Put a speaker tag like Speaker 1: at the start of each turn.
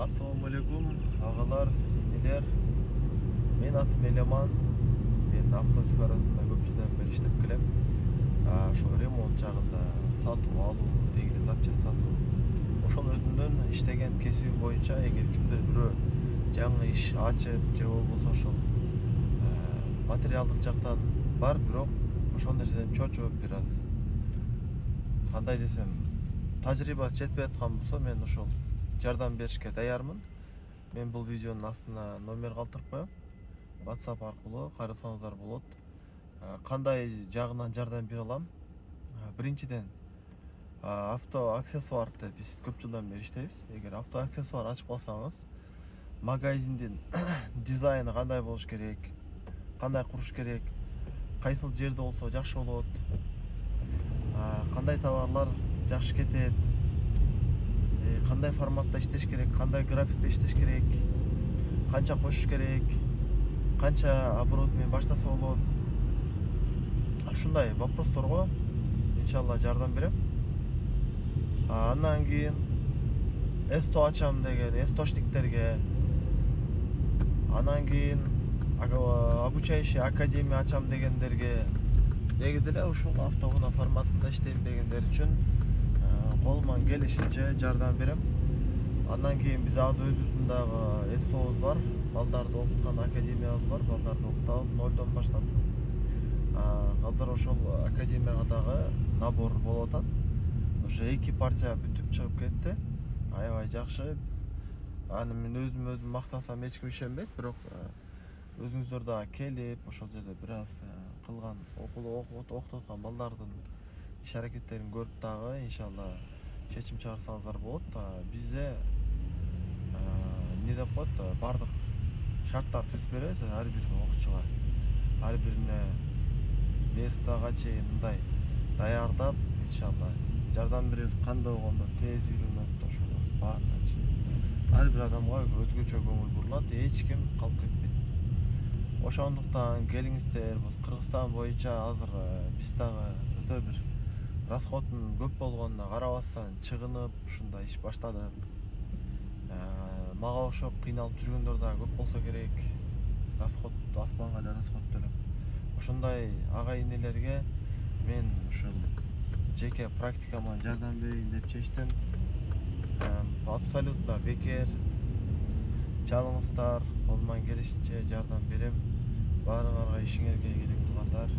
Speaker 1: Assalamu алейкум, ағалар, енелер. Мен атым Элеман. Мен автосферасында көп жылдан бері иштеп келем. Ошол ремонт жагында сатуу алуу, дегеле запчасть сатуу. Ошол өзүмдөн иштеген кесиби боюнча эгер кимдир бирөө жаңы иш ачып, же болбосо ошол материалдык жактан бар, бирок ошол нерседен чочуп бир аз кандай десем, тажрыйбасы жетпей аткан болсо, мен ошол жардам беришке даярмын. Мен бул видеонун астына номер калтырып коем. WhatsApp аркылуу карасаңыздар болот. Кандай жагынан жардам бере алам? Биринчиден, авто аксессуарды биз көп жылдан бери иштейбиз. Эгер авто аксессуар ачып алсаңыз, магазиндин дизайны кандай болуш керек, кандай куруш керек, кайсыл жерде болсо жакшы болот, кандай товарлар жакшы кетет, кандай форматта иштеш керек, кандай графикте иштеш керек, канча кошуш керек, канча оборот менен баштаса болот. Ушундай вопросторго иншалла жардам берем. Андан кийин эсто ачам деген эсточниктерге, андан кийин обучающий академия ачам дегендерге, негизи эле ушул автоунаа форматында иштейм дегендер үчүн колуман келишинче жардам берем. Андан кийин биз өзүбүздүн дагы эстобуз бар, балдарды окуткан академиябыз бар, балдарды окутабыз нолдон баштап. Азыр ошол академияга дагы набор болуп атат. Уже 2 партия бүтүп чыгып кетти. Аябай жакшы. Аны мен өзүм мактасам эч ким ишенбейт, бирок өзүңүздөр дагы келип, ошол жерде бир аз кылган окутуп аткан балдардын иш аракеттерин көрүп дагы иншалла чечим чыгарсаңыздар болот. Бизде эмне деп коет, бардык шарттар түзүп беребиз ар бир окуучуга. Ар бирине местага чейин мындай даярдап, иншалла жардам беребиз. Кандай болгондо тез үйрөнөт, ошол баары ар бир адамга өзгөчө көңүл бурулат, эч ким калып кетпейт. Ошондуктан келиңиздер, биз Кыргызстан боюнча азыр биз дагы өтө бир расходдун көп болгонуна карабастан чыгынып ушундай иш баштадык. Мага окшоп кыйналып жүргөндөр дагы көп болсо керек. Расход асманга эле расход төлөп. Ошондой ага-инелерге мен ушул жеке практикама жардам берейин деп чечтим. Абсолютно бекер. Чалыңыздар, колуман келишинче жардам берем. Баарыңарга ишиңерге келип тургандар.